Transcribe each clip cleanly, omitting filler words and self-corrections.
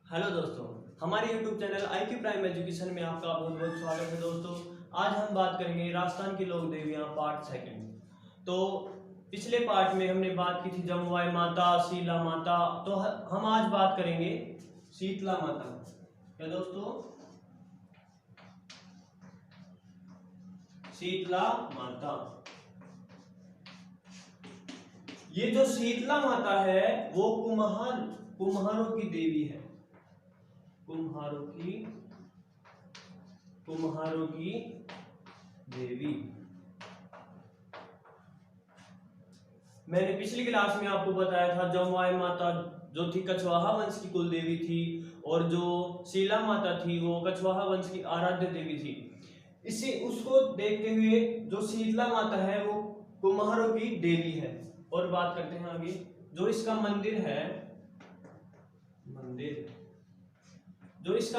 Hello दोस्तों, हमारे YouTube channel IQ prime education में आपका बहुत बहुत स्वागत है। दोस्तों, आज हम बात करेंगे राजस्थान की लोक देवियाँ पार्ट सेकंड। तो पिछले पार्ट में हमने बात की थी जमुआई माता, शीला माता। तो हम आज बात करेंगे शीतला माता। क्या दोस्तों? शीतला माता। ये जो शीतला माता है वो कुम्हारों की देवी है। कुम्हारों की देवी। मैंने पिछली क्लास में आपको बताया था जमुआई माता जो थी कछवाहा वंश की कुल देवी थी, और जो शीला माता थी वो कछवाहा वंश की आराध्य देवी थी। इसी उसको देखते हुए जो शीतला माता है वो कुम्हारों की देवी है। और बात करते हैं आगे। जो इसका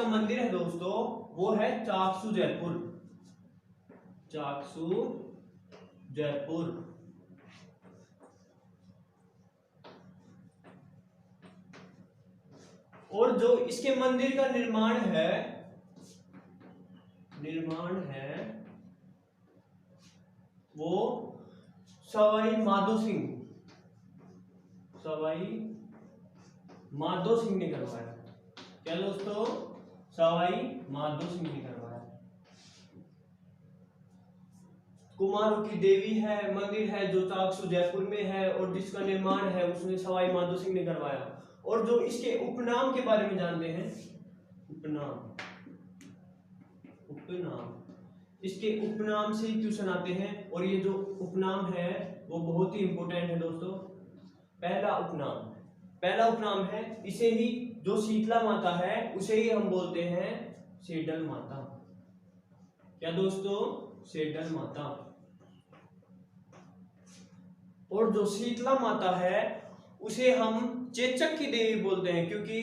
मंदिर है दोस्तों, वो है चाकसू जयपुर। और जो इसके मंदिर का निर्माण है वो सवाई माधो सिंह ने करवाया। क्या दोस्तों? सवाई माधो सिंह ने करवाया। कुम्हारों की देवी है, मंदिर है जो चाकसू जयपुर में है, और जिसका निर्माण है उसने सवाई माधो सिंह ने करवाया। और जो इसके उपनाम के बारे में जानते हैं, उपनाम इसके उपनाम से क्वेश्चन आते हैं, और ये जो उपनाम है वो बहुत ही इंपॉर्टेंट है दोस्तों। पहला उपनाम है, इसे ही जो शीतला माता है उसे ही हम बोलते हैं सेडल माता। क्या दोस्तों? सेडल माता। और जो शीतला माता है उसे हम चेचक की देवी बोलते हैं, क्योंकि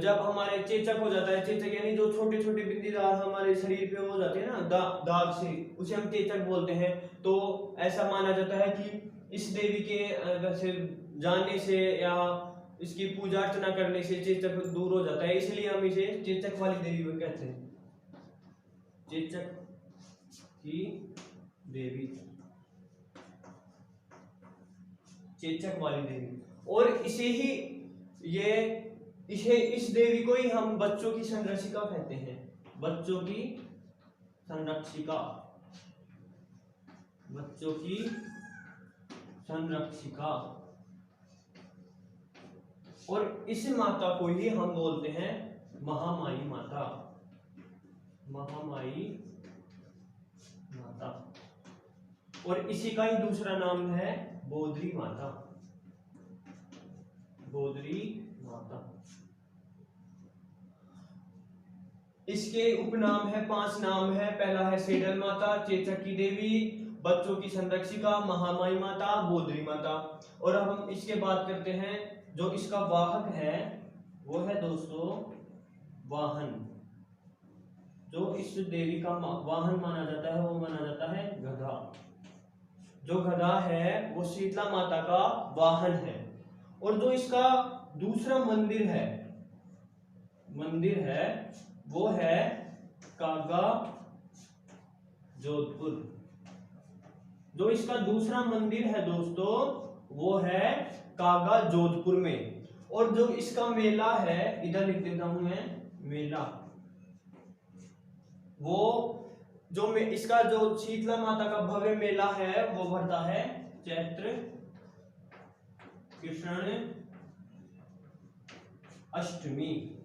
जब हमारे चेचक हो जाता है, चेचक यानी जो छोटे छोटे बिंदीदार हमारे शरीर पे हो जाते हैं ना दाग से, उसे हम चेचक बोलते हैं। तो ऐसा माना जाता है कि इस देवी के वैसे जानने से या इसकी पूजा अर्चना करने से चेचक दूर हो जाता है, इसलिए हम इसे चेचक वाली देवी कहते हैं। चेचक की देवी, चेचक वाली देवी। और इस देवी को ही हम बच्चों की संरक्षिका कहते हैं। बच्चों की संरक्षिका। और इस माता को ही हम बोलते हैं महामाई माता। और इसी का ही दूसरा नाम है बोधरी माता। इसके उपनाम है, 5 नाम है। पहला है सेडल माता, चेचक की देवी, बच्चों की संरक्षिका, महामाई माता, बोधरी माता। और अब हम इसके बात करते हैं, जो इसका वाहक है वो है दोस्तों वाहन। जो इस देवी का वाहन माना जाता है वो माना जाता है गधा। जो गधा है वो शीतला माता का वाहन है। और जो इसका दूसरा मंदिर है वो है कागा जोधपुर। जो इसका दूसरा मंदिर है दोस्तों वो है कागा जोधपुर में। और जो इसका मेला है, इधर लिख देता हूं मैं, मेला, वो जो इसका जो शीतला माता का भव्य मेला है वो भरता है चैत्र कृष्ण अष्टमी।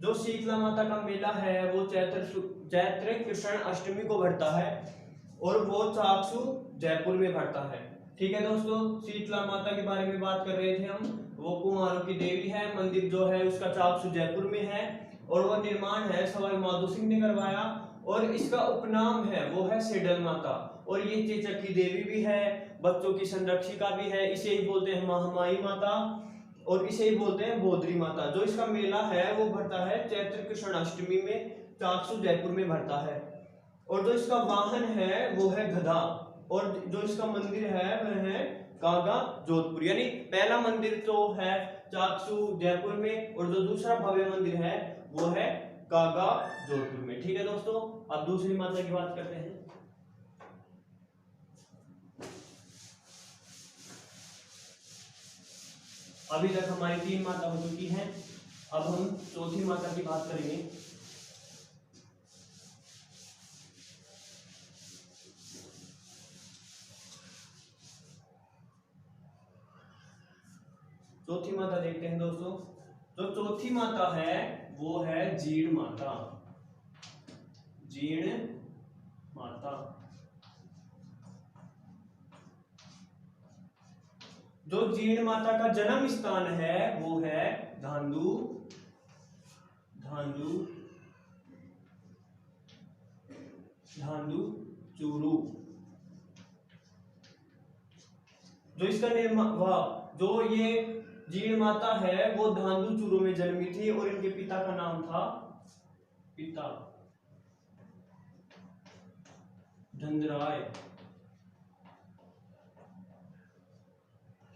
जो शीतला माता का मेला है वो चैत्र कृष्ण अष्टमी को भरता है, और वो चाकसू जयपुर में भरता है। ठीक है दोस्तों, शीतला माता के बारे में बात कर रहे थे हम। वो कुम्हारों की देवी है, मंदिर जो है उसका चाकसू जयपुर में है, और वह निर्माण है सवाई माधो सिंह ने करवाया। और इसका उपनाम है वो है सेडल माता। और ये चेचक की देवी भी है, बच्चों की संरक्षिका भी है। इसे ही बोलते हैं महामाई माता, और इसे ही बोलते हैं बोधरी माता। जो इसका मेला है वो भरता है चैत्र कृष्ण अष्टमी में, चाकसू जयपुर में भरता है। और जो इसका वाहन है वो है गधा। और जो इसका मंदिर है वह है कागा जोधपुर। यानी पहला मंदिर तो है चाकसू जयपुर में, और जो दूसरा भव्य मंदिर है वो है कागा जोधपुर में। ठीक है दोस्तों, अब दूसरी माता की बात करते हैं। अभी तक हमारी 3 माता हो चुकी हैं, अब हम चौथी माता की बात करेंगे। चौथी माता देखते हैं दोस्तों। जो चौथी माता है वो है जीण माता। जीण माता जो जीण माता का जन्म स्थान है वो है धांधु चूरू। जो इसका जो ये जीण माता है वो धांधु चूरू में जन्मी थी, और इनके पिता का नाम था धनराय।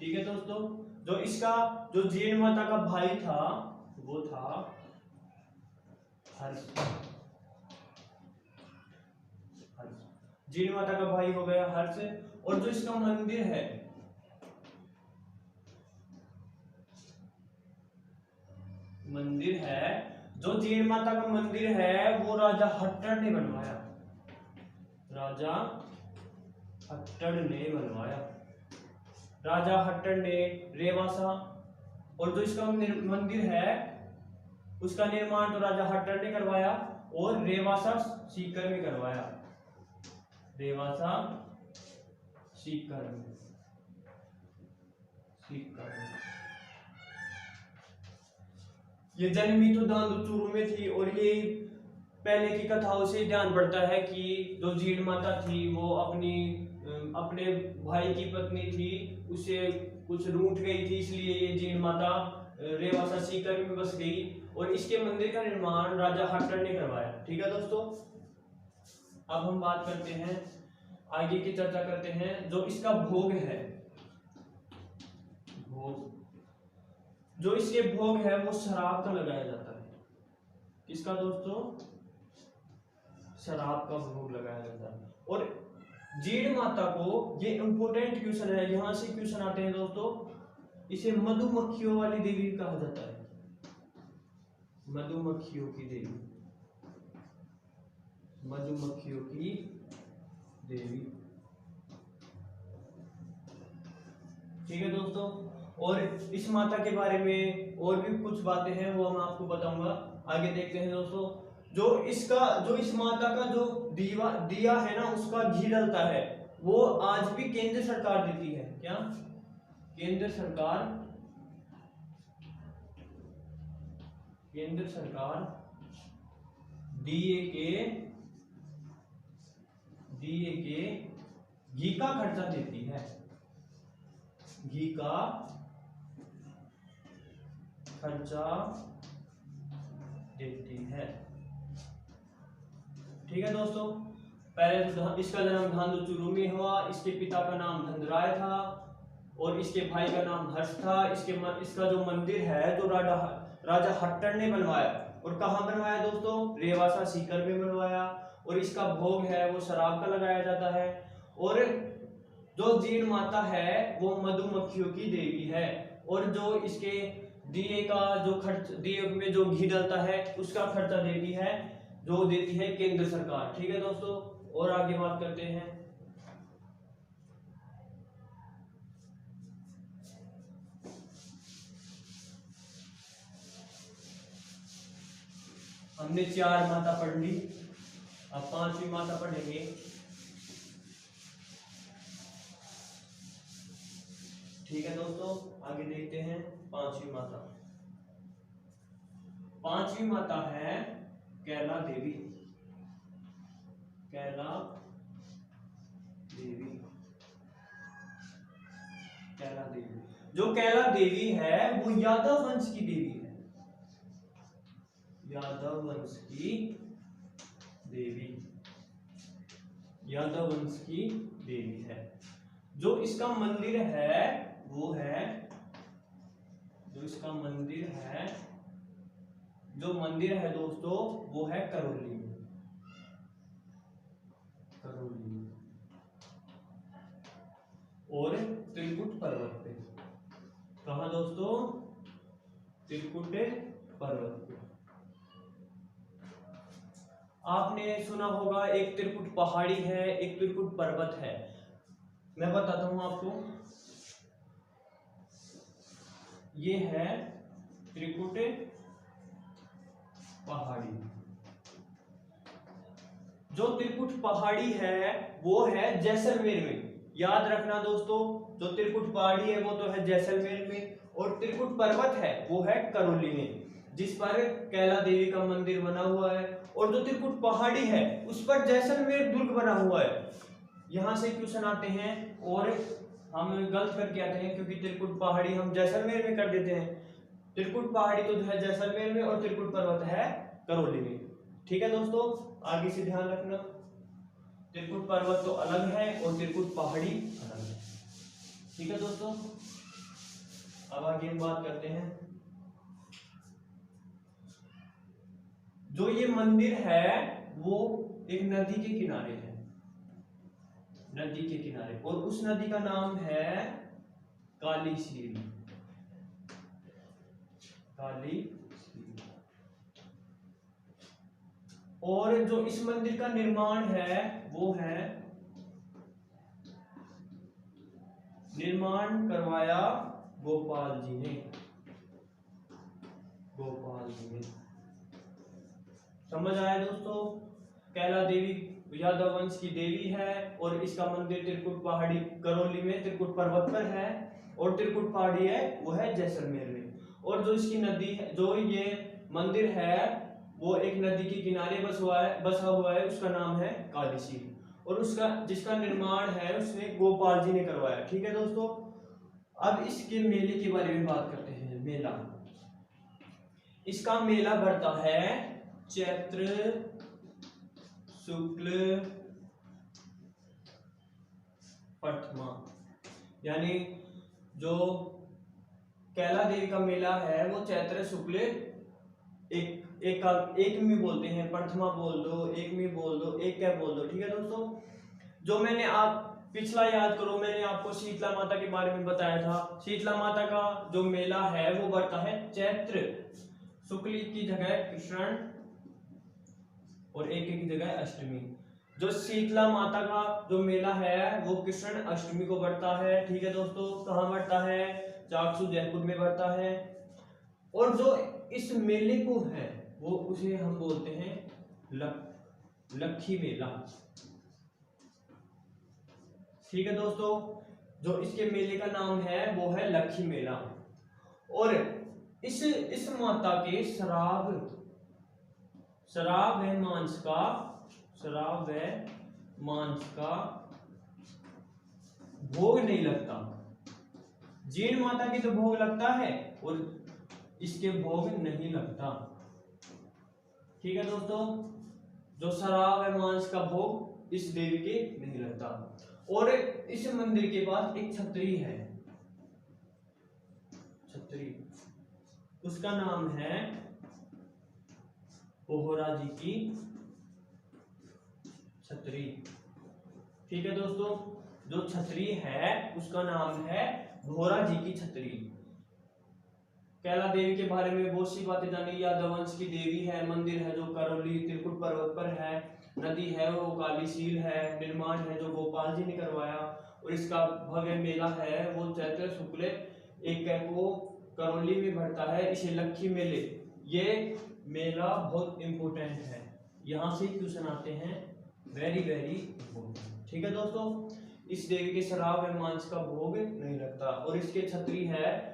ठीक है दोस्तों, जो जीण माता का भाई था वो था हर्ष। जीण माता का भाई हो गया हर्ष। और जो इसका मंदिर है जो जीण माता का मंदिर है वो राजा हट्टड़ ने बनवाया। राजा हट्टड़ ने रेवासा, और जो इसका मंदिर है उसका निर्माण तो राजा हट्टड़ ने करवाया, और रेवासा सीकर में करवाया। ये जन्मी तो धांधु चूरू में थी, और ये पहले की कथाओं से ध्यान पड़ता है कि जो जीण माता थी वो अपने भाई की पत्नी थी, उसे कुछ रूठ गई थी, इसलिए ये जीण माता रेवासा सीकर में बस गई, और इसके मंदिर का निर्माण राजा हट्टड़ ने करवाया। ठीक है दोस्तों, अब हम बात करते हैं, आगे की चर्चा करते हैं। जो इसका भोग है, जो इसके भोग है वो शराब का लगाया जाता है। किसका दोस्तों? शराब का भोग लगाया जाता है। और जीण माता को, ये इंपॉर्टेंट क्वेश्चन है, यहां से क्वेश्चन आते हैं दोस्तों, इसे मधुमक्खियों वाली देवी कहा जाता है। मधुमक्खियों की देवी, ठीक है दोस्तों। और इस माता के बारे में और भी कुछ बातें हैं वो मैं आपको बताऊंगा। आगे देखते हैं दोस्तों। जो इस माता का जो दिया है ना, उसका घी डलता है, वो आज भी केंद्र सरकार देती है। क्या? केंद्र सरकार दिए के घी का खर्चा देती है। घी का खर्चा देती है। ठीक है दोस्तों, पहले तो इसका जन्म धांधु चूरू में हुआ, इसके पिता का नाम धनराय था, और इसके भाई का नाम हर्ष था। इसका जो मंदिर है जो राजा हट्टड़ ने बनवाया, और कहाँ बनवाया दोस्तों? रेवासा सीकर में बनवाया। और इसका भोग है वो शराब का लगाया जाता है। और जो जीण माता है वो मधुमक्खियों की देवी है, और जो इसके दिए में जो घी डलता है उसका खर्चा देती है केंद्र सरकार। ठीक है दोस्तों, और आगे बात करते हैं। हमने 4 माता पढ़ ली, अब 5वीं माता पढ़ेंगे। ठीक है दोस्तों, आगे देखते हैं 5वीं माता। 5वीं माता है कैला देवी। जो कैला देवी है वो यादव वंश की देवी है। यादव वंश की देवी है। जो इसका मंदिर है वो है जो इसका मंदिर है, जो मंदिर है दोस्तों वो है करौली में। करौली में और त्रिकुट पर्वत पे। कहा दोस्तों? त्रिकुट पर्वत पे। आपने सुना होगा एक त्रिकुट पहाड़ी है, एक त्रिकुट पर्वत है। मैं बताता हूं आपको। ये है त्रिकुट पहाड़ी। जो त्रिकुट पहाड़ी है वो है जैसलमेर में। याद रखना दोस्तों, जो त्रिकुट पहाड़ी है वो तो है जैसलमेर में, और त्रिकुट पर्वत है वो है करौली में, जिस पर कैला देवी का मंदिर बना हुआ है। और जो त्रिकुट पहाड़ी है उस पर जैसलमेर दुर्ग बना हुआ है। यहां से क्वेश्चन आते हैं और हम गलत करके आते हैं, क्योंकि त्रिकुट पहाड़ी हम जैसलमेर में कर देते हैं। त्रिकुट पहाड़ी तो है जैसलमेर में और त्रिकुट पर्वत है करौली में। ठीक है दोस्तों, आगे से ध्यान रखना। त्रिकुट पर्वत तो अलग है और त्रिकुट पहाड़ी अलग है। ठीक है दोस्तों, अब आगे हम बात करते हैं। जो ये मंदिर है वो एक नदी के किनारे है, नदी के किनारे, और उस नदी का नाम है काली सील। काली सील। और जो इस मंदिर का निर्माण है वो है, निर्माण करवाया गोपाल जी ने। गोपाल जी ने। समझ आया दोस्तों? कैला देवी यादव वंश की देवी है और इसका मंदिर त्रिकुट पहाड़ी करौली में त्रिकुट पर्वत पर है, और त्रिकुट पहाड़ी है वो है जैसलमेर में। और जो इसकी नदी है, जो ये मंदिर है वो एक नदी के किनारे बसा हुआ है, उसका नाम है कालीसील, और उसका जिसका निर्माण है उसने गोपाल जी ने करवाया। ठीक है दोस्तों, अब इसके मेले के बारे में बात करते हैं। मेला, इसका मेला बढ़ता है चैत्र शुक्ल प्रथमा, यानी जो कैला देवी का मेला है वो चैत्र शुक्ल एक में बोलते हैं, प्रथमा बोल दो, एक में बोल दो, एक क्या बोल दो। ठीक है दोस्तों, जो मैंने आप पिछला याद करो, मैंने आपको शीतला माता के बारे में बताया था। शीतला माता का जो मेला है वो बढ़ता है चैत्र शुक्ल की जगह कृष्ण और एक की जगह अष्टमी। जो शीतला माता का जो मेला है वो कृष्ण अष्टमी को बढ़ता है। ठीक है दोस्तों, कहाँ बढ़ता है? चाकसू जयपुर में बढ़ता है। और जो इस मेले को है वो उसे हम बोलते हैं लक्खी मेला। ठीक है दोस्तों, जो इसके मेले का नाम है वो है लक्खी मेला। और इस माता के शराब व मांस का भोग नहीं लगता। जीन माता की तो भोग लगता है और इसके भोग नहीं लगता। ठीक है दोस्तों, जो शराब व मांस का भोग इस देवी के नहीं लगता। और इस मंदिर के पास एक छतरी है, छतरी, उसका नाम है बोहरा जी की छतरी। ठीक है दोस्तों, जो छतरी है उसका नाम है बोहरा जी की छतरी। कैला देवी के बारे में बहुत सी बातें जानी। यादव वंश की देवी है, मंदिर है जो करौली त्रिकुट पर्वत पर है, नदी है वो काली सील है, निर्माण है जो गोपाल जी ने करवाया, और इसका भव्य मेला है वो चैत्र शुक्ल एक को करौली में बढ़ता है, इसे लक्खी मेले। ये मेला बहुत इंपॉर्टेंट है, यहाँ से क्वेश्चन आते हैं, वेरी वेरी इंपॉर्टेंट। ठीक है दोस्तों, इस देवी के शराब व मांस का भोग नहीं लगता, और इसके छतरी है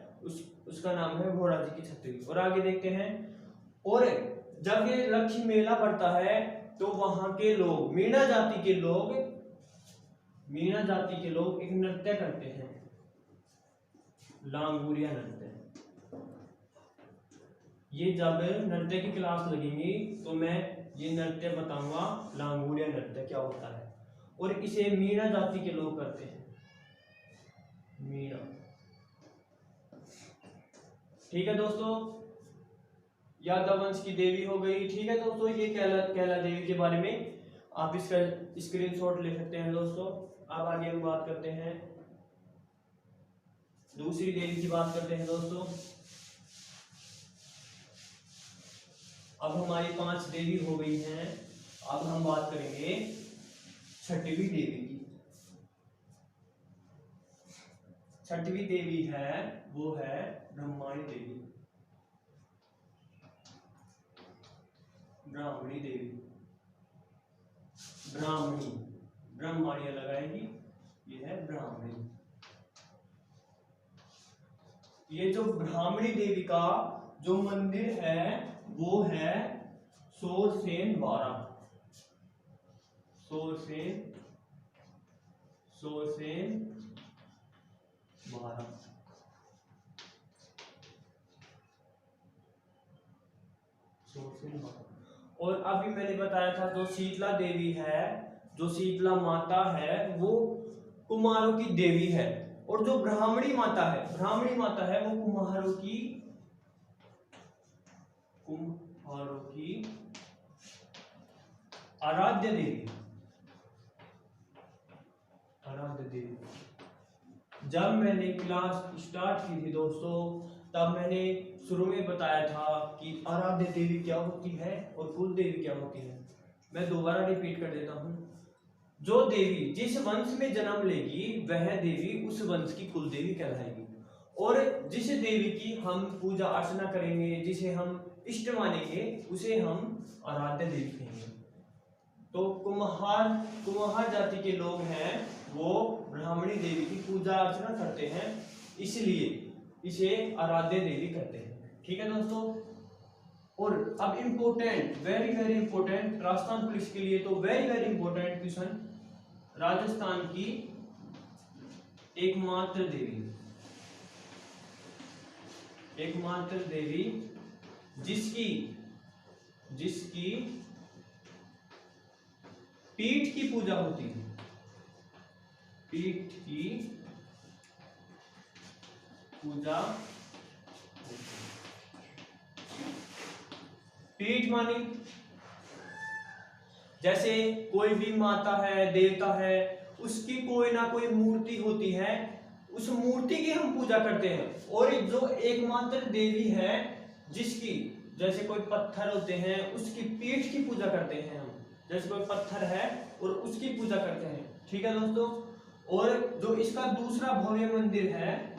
उसका नाम है घोड़ा जी की छतरी। और आगे देखते हैं। और जब ये लक्ष्मी मेला पड़ता है तो वहां के लोग, मीणा जाति के लोग एक नृत्य करते हैं, लांगुरिया नृत्य। ये जब नृत्य की क्लास लगेगी तो मैं ये नृत्य बताऊंगा, लांगुरिया नृत्य क्या होता है। और इसे मीणा जाति के लोग करते हैं, मीणा। ठीक है दोस्तों, यादव वंश की देवी हो गई। ठीक है दोस्तों, ये कैला देवी के बारे में आप इसका स्क्रीनशॉट ले सकते हैं दोस्तों। अब आगे हम बात करते हैं दूसरी देवी की बात करते हैं दोस्तों। अब हमारी 5 देवी हो गई हैं। अब हम बात करेंगे छठवीं देवी की। छठवीं देवी है वो है ब्रह्माणी देवी, ब्राह्मणी देवी, ब्राह्मणी, ब्रह्माणी लगाएगी, ये है ब्राह्मणी। ये जो ब्राह्मणी देवी का जो मंदिर है वो है सोरसेन बारा, सोरसेन बारा। और अभी मैंने बताया था जो शीतला देवी है, जो शीतला माता है वो कुम्हारों की देवी है। और जो ब्राह्मणी माता है, ब्राह्मणी माता है वो कुम्हारों की आराध्य देवी, आराध्य देवी। जब मैंने क्लास स्टार्ट की थी दोस्तों, तब मैंने शुरू में बताया था कि आराध्य देवी क्या होती है और कुल देवी क्या होती है। मैं दोबारा रिपीट कर देता हूँ। जो देवी जिस वंश में जन्म लेगी वह देवी उस वंश की कुल देवी कहलाएगी। और जिस देवी की हम पूजा अर्चना करेंगे, जिसे हम इष्ट मानेंगे, उसे हम आराध्य देवी कहेंगे। तो कुम्हार जाति के लोग हैं वो ब्राह्मणी देवी की पूजा अर्चना करते हैं, इसलिए इसे आराध्य देवी कहते हैं। ठीक है दोस्तों। और अब important, very very important Rajasthan police के लिए तो very very important question, Rajasthan की एकमात्र देवी जिसकी पीठ की पूजा होती है, पीठ की पूजा। पीठ मानी जैसे कोई भी माता है, देवता है, उसकी कोई ना कोई मूर्ति होती है, उस मूर्ति की हम पूजा करते हैं। और जो एकमात्र देवी है जिसकी, जैसे कोई पत्थर होते हैं उसकी पीठ की पूजा करते हैं हम, जैसे कोई पत्थर है और उसकी पूजा करते हैं। ठीक है दोस्तों। और जो इसका दूसरा भव्य मंदिर है,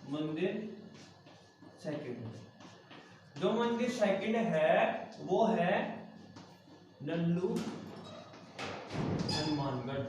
मंदिर सेकंड, जो मंदिर सेकंड है वो है नल्लू हनुमानगढ़,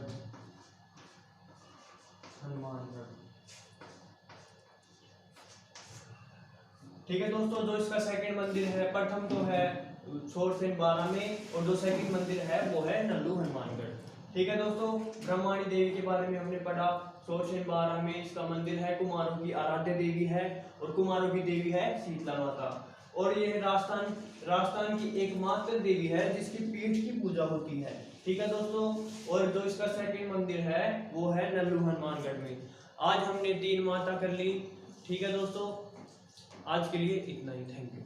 ठीक है दोस्तों। जो इसका सेकंड मंदिर है, प्रथम तो है सोरसेन बारा में, और जो सेकंड मंदिर है वो है नल्लू हनुमानगढ़। ठीक है दोस्तों, ब्रह्माणी देवी के बारे में हमने पढ़ा। सोरसेन बारा में इसका मंदिर है, कुम्हारों की आराध्य देवी है, और कुम्हारों की देवी है शीतला माता। और यह राजस्थान की एकमात्र देवी है जिसकी पीठ की पूजा होती है। ठीक है दोस्तों। और जो इसका सेकंड मंदिर है वो है नल्लू हनुमानगढ़ में। आज हमने 3 माता कर ली। ठीक है दोस्तों, आज के लिए इतना ही। Thank you.